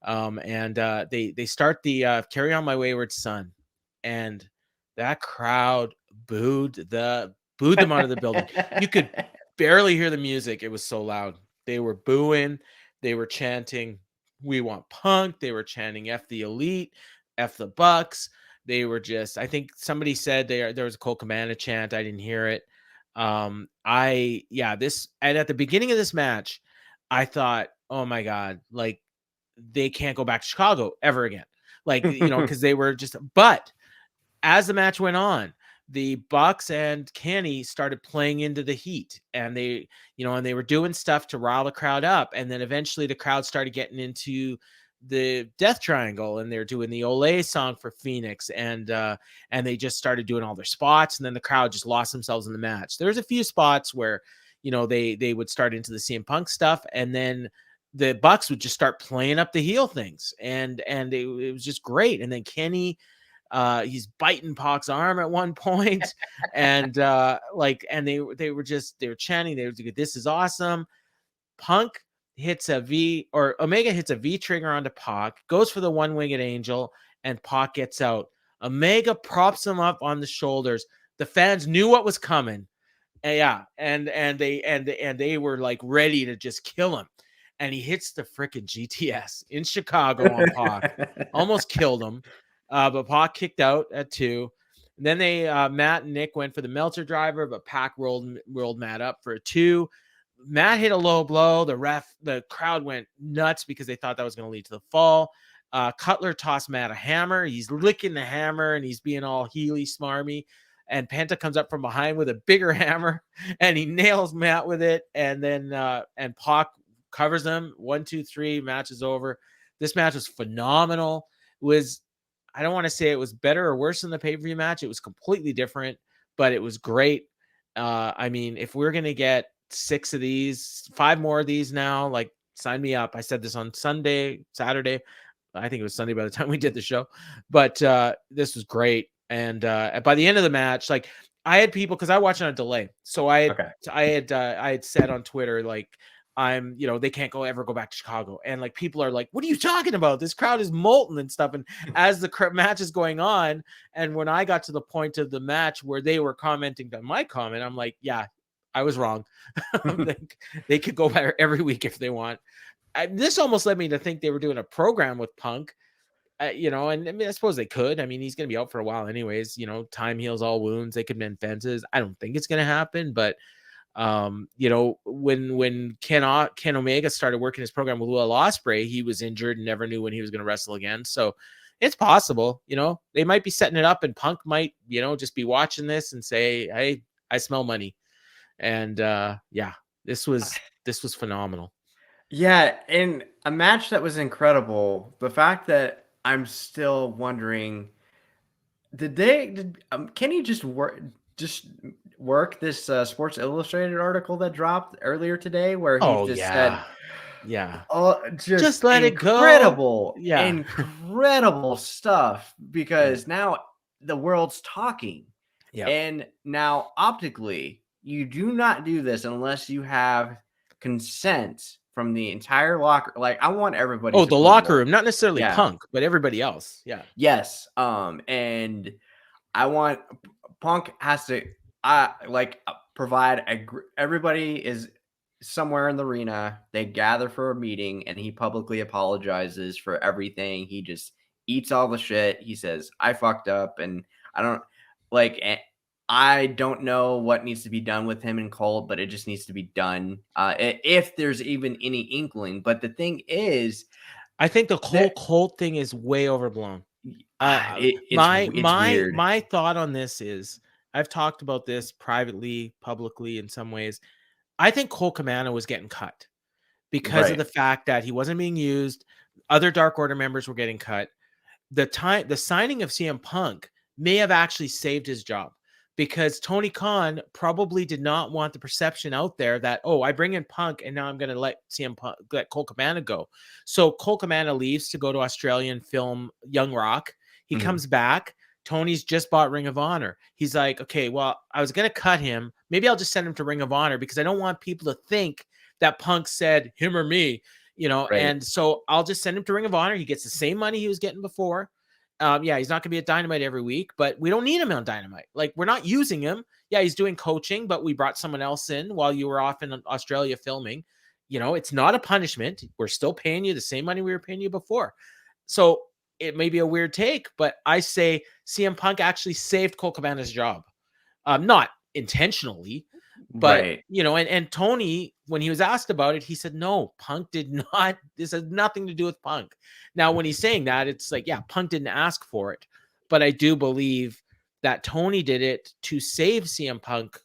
And they start the Carry On My Wayward Son, and that crowd booed them out of the building. You could barely hear the music. It was so loud. They were booing. They were chanting, "We want Punk." They were chanting, "F the Elite, F the Bucks." They were just, I think somebody said there was a Cole Cabana chant. I didn't hear it. And at the beginning of this match, I thought, oh my God, like they can't go back to Chicago ever again. Like, because they were just, but as the match went on, the Bucks and Kenny started playing into the heat, and they were doing stuff to rile the crowd up. And then eventually the crowd started getting into the Death Triangle, and they're doing the Olay song for Phoenix, and they just started doing all their spots, and then the crowd just lost themselves in the match. There's a few spots where, they would start into the CM Punk stuff, and then the Bucks would just start playing up the heel things, and it was just great. And then Kenny, he's biting Pac's arm at one point, and they were chanting, they were like, "This is awesome." Punk hits a V, or Omega hits a V trigger onto Pac, goes for the one-winged angel, and Pac gets out. Omega props him up on the shoulders. The fans knew what was coming. And they were like ready to just kill him. And he hits the freaking GTS in Chicago on Pac. Almost killed him. But Pac kicked out at 2. And then Matt and Nick went for the Meltzer driver, but Pac rolled Matt up for a 2. Matt hit a low blow. The crowd went nuts because they thought that was going to lead to the fall. Cutler tossed Matt a hammer. He's licking the hammer, and he's being all heely smarmy. And Penta comes up from behind with a bigger hammer, and he nails Matt with it. And then and Pac covers him. 1, 2, 3. Match is over. This match was phenomenal. I don't want to say it was better or worse than the pay-per-view match. It was completely different, but it was great. I mean, if we're going to get 6 of these, 5 more of these now, like, sign me up. I said this on Saturday. I think it was Sunday by the time we did the show, but this was great. And by the end of the match, like, I had people, because I watched on a delay, so I had said on Twitter, like, they can't ever go back to Chicago, and like people are like, "What are you talking about? This crowd is molten and stuff." And as the match is going on, and when I got to the point of the match where they were commenting on my comment, I'm like, "Yeah, I was wrong." They could go back every week if they want. This almost led me to think they were doing a program with Punk. And I mean, I suppose they could. I mean, he's going to be out for a while anyways. Time heals all wounds. They could mend fences. I don't think it's going to happen, but when Ken Omega started working his program with Will Ospreay, he was injured and never knew when he was going to wrestle again. So it's possible, they might be setting it up, and Punk might, just be watching this and say, "Hey, I smell money." And this was phenomenal. Yeah, in a match that was incredible. The fact that I'm still wondering, can he just work this Sports Illustrated article that dropped earlier today, where he said, just let it go. Incredible stuff, because now the world's talking. Yeah. And now optically, you do not do this unless you have consent from the entire locker. Like, I want everybody. Oh, the locker room, not necessarily Punk, but everybody else. Yeah. Yes. And I want Punk has to provide everybody is somewhere in the arena. They gather for a meeting, and he publicly apologizes for everything. He just eats all the shit. He says, "I fucked up," and I don't know what needs to be done with him and Colt, but it just needs to be done. If there's even any inkling. But the thing is, I think the Colt thing is way overblown. It's weird. My thought on this is, I've talked about this privately, publicly in some ways. I think Cole Cabana was getting cut because of the fact that he wasn't being used. Other Dark Order members were getting cut. The signing of CM Punk may have actually saved his job, because Tony Khan probably did not want the perception out there that, oh, I bring in Punk and now I'm going to let Cole Cabana go. So Cole Cabana leaves to go to Australia and film Young Rock. He comes back. Tony's just bought Ring of Honor. He's like, okay, well, I was going to cut him. Maybe I'll just send him to Ring of Honor, because I don't want people to think that Punk said him or me. you know, Right. and so I'll just send him to Ring of Honor. He gets the same money he was getting before. Yeah, he's not gonna be at Dynamite every week, but we don't need him on Dynamite. Like, we're not using him. Yeah, he's doing coaching, but we brought someone else in while you were off in Australia filming. You know, it's not a punishment. We're still paying you the same money we were paying you before. So it may be a weird take, but I say CM Punk actually saved Colt Cabana's job. Not intentionally, but Right. you know, and Tony, when he was asked about it, he said, no, Punk did not. This has nothing to do with Punk. Now, when he's saying that, it's like, yeah, Punk didn't ask for it. But I do believe that Tony did it to save CM Punk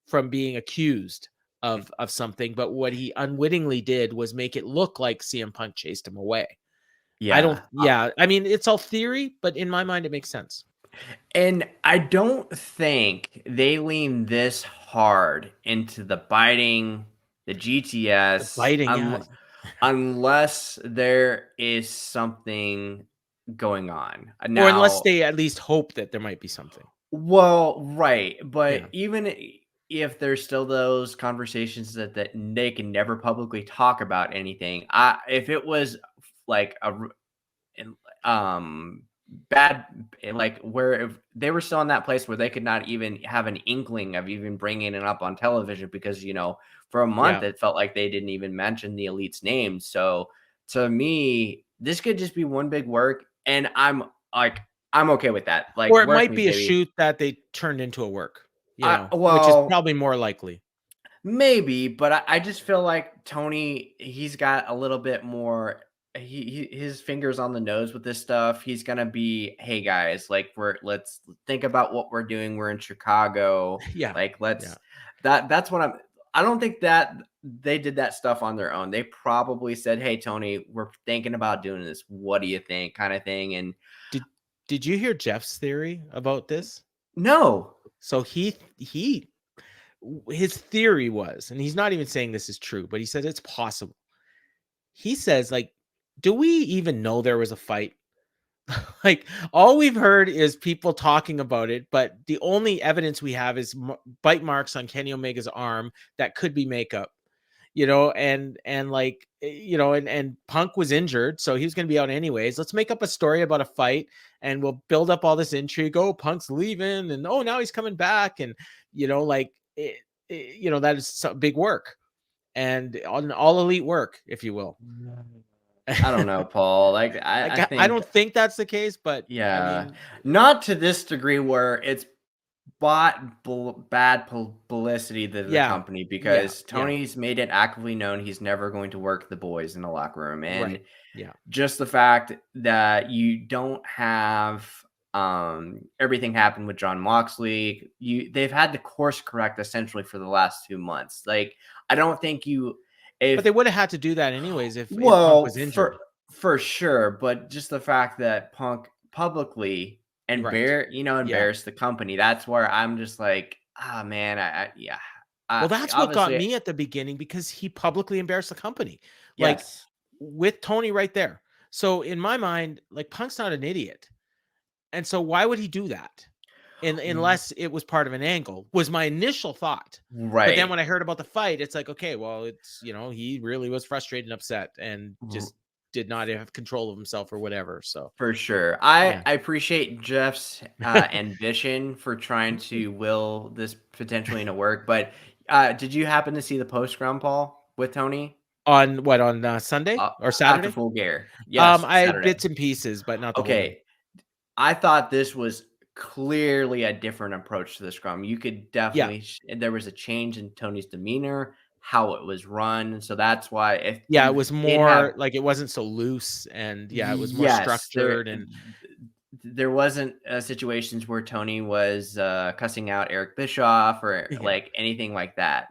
from being accused of something. But what he unwittingly did was make it look like CM Punk chased him away. I don't, Yeah. yeah. I mean, it's all theory, but in my mind, it makes sense. And I don't think they lean this hard into the biting, the The GTS, biting, yeah. unless there is something going on. Or unless Now, they at least hope that there might be something. well, right, Yeah. but even if there's still those conversations that they can never publicly talk about anything, if it was like and, bad, like where if they were still in that place where they could not even have an inkling of even bringing it up on television because, for a month Yeah. it felt like they didn't even mention the Elite's name. So to me, this could just be one big work, and I'm okay with that. Like, Or it work might me, be a baby. shoot that they turned into a work, you I know, which is well, probably more likely. maybe, but I just feel like Tony, he's got a little bit more. His fingers on the nose with this stuff. He's gonna be, hey guys, like let's think about what we're doing. We're in Chicago. Yeah. Like Yeah. that's what I'm. I don't think that they did that stuff on their own. They probably said, hey Tony, we're thinking about doing this. What do you think? Kind of thing. And Did did you hear Jeff's theory about this? no, So his theory was, and he's not even saying this is true, but he said it's possible. He says, like, do we even know there was a fight? Like, all we've heard is people talking about it, but the only evidence we have is bite marks on Kenny Omega's arm that could be makeup. You know, and like, you know, and Punk was injured, so he was going to be out anyways. Let's make up a story about a fight, and we'll build up all this intrigue. Oh, Punk's leaving, and oh, now he's coming back, and you know, like, you know, that is big work, and on all elite work, if you will. I don't know, Paul. Like I Like, I think, don't think that's the case, but I yeah, mean, not to this degree where it's bad publicity to the yeah, company, yeah, because yeah, Tony's made it actively known he's never going to work the boys in the locker room. And right, yeah, just the fact that you don't have everything happen with John Moxley, they've had to course correct essentially for the last 2 months. Like, I don't think but if they would have had to do that anyways if Punk well, was injured, for sure, but just the fact that Punk publicly right? Yeah. embarrassed the company, that's where I'm just like, ah, man, yeah, Well, that's what got obviously, me at the beginning because he publicly embarrassed the company, like, yes, with Tony right there. So in my mind, like, Punk's not an idiot, and so why would he do that? Unless it was part of an angle, was my initial thought. But then right. when I heard about the fight, it's like, okay, well, it's, you know, he really was frustrated and upset and just did not have control of himself or whatever. So For sure. I yeah. I appreciate Jeff's, ambition for trying to will this potentially into work, but, did you happen to see the post-scrum, Paul, with Tony? On what, on Sunday or After Saturday? Full Gear. Yes, I had Saturday. bits and pieces, but not the whole thing. Okay, I thought this was clearly a different approach to the scrum. You could Yeah. definitely there was a change in Tony's demeanor, how it was run, so that's why if Yeah, it you was did have more like, it wasn't so loose, and yeah, it was more yes, structured and there wasn't, situations where Tony was, cussing out Eric Bischoff or, yeah. like, anything like that.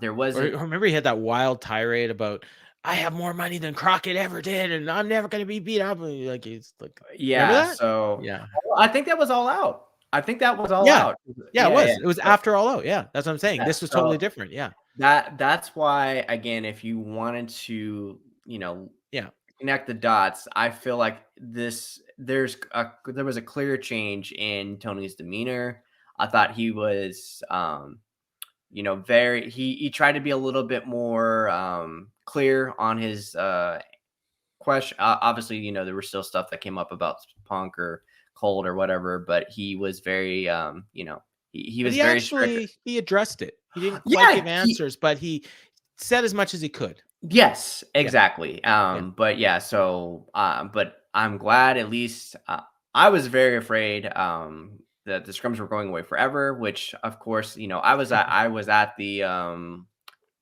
There Or wasn't. remember he had that wild tirade about, "I have more money than Crockett ever did, and I'm never gonna be beat up." And like, he's like, remember Yeah, that? so Yeah. well, I think that was All Out. I think that was All Yeah. Out. Yeah, it Yeah, yeah. was. It was So after All Out. Yeah, that's what I'm saying. yeah, This was totally so different. Yeah. that's why, again, if you wanted to, Yeah. connect the dots, I feel like there was a clear change in Tony's demeanor. I thought he was, very he tried to be a little bit more, clear on his question. Obviously, you know, there was still stuff that came up about Punk or Cold or whatever, but he was very, you know, he was very strict. He addressed it. He didn't quite Yeah, give answers, but he said as much as he could. yes, Yeah. exactly. Yeah. But yeah, so but I'm glad at least I was very afraid that the scrims were going away forever, which of course, you know, I was at the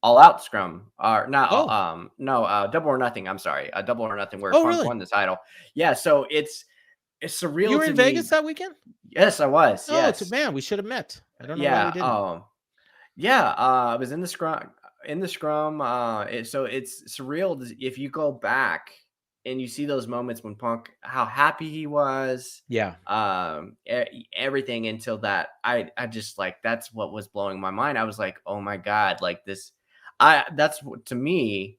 all out scrum or not Oh. no double or nothing. I'm sorry. Double or nothing where Oh, Punk really? won the title. Yeah, so it's You surreal were to in me. Vegas that weekend? Yes, I was. Oh, Yes. man, we should have met. I don't know why we Yeah. didn't. Yeah, I was in the scrum. So it's surreal if you go back and you see those moments when Punk, how happy he was, Yeah. everything until that. I just like that's what was blowing my mind. I was like, oh my god, like this. To me,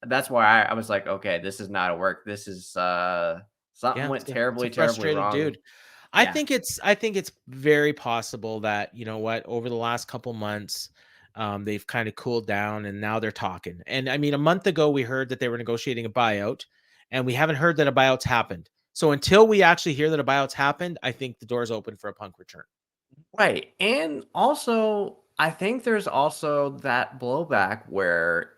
that's why I was like, okay, this is not a work. This is something Yeah, went it's a terribly frustrated wrong. dude. Yeah, I think it's very possible that, you know what, over the last couple months, they've kind of cooled down and now they're talking. And I mean, a month ago we heard that they were negotiating a buyout, and we haven't heard that a buyout's happened. So until we actually hear that a buyout's happened, I think the door's open for a Punk return. right. And also, I think there's also that blowback where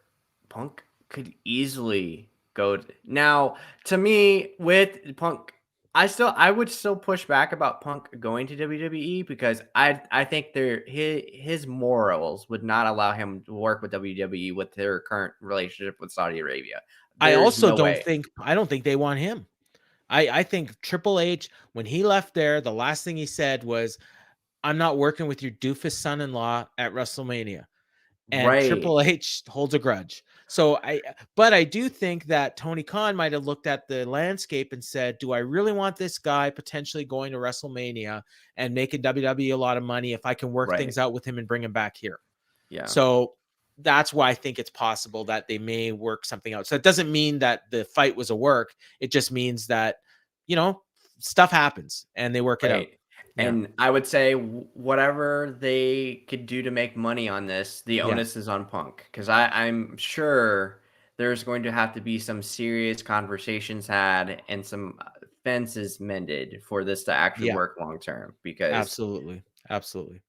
Punk could easily go now. To me, with Punk, I would still push back about Punk going to WWE because I think his morals would not allow him to work with WWE with their current relationship with Saudi Arabia. There's no way. I don't think they want him. I think Triple H, when he left there, the last thing he said was, I'm not working with your doofus son-in-law at WrestleMania. And Right. Triple H holds a grudge. So but I do think that Tony Khan might have looked at the landscape and said, do I really want this guy potentially going to WrestleMania and making WWE a lot of money if I can work Right. things out with him and bring him back here? Yeah. So that's why I think it's possible that they may work something out. So it doesn't mean that the fight was a work. It just means that, you know, stuff happens and they work it out. Right. Yeah. And I would say whatever they could do to make money on this, the Yeah. onus is on Punk. Because I'm sure there's going to have to be some serious conversations had and some fences mended for this to actually Yeah. work long term. Because Absolutely. Absolutely.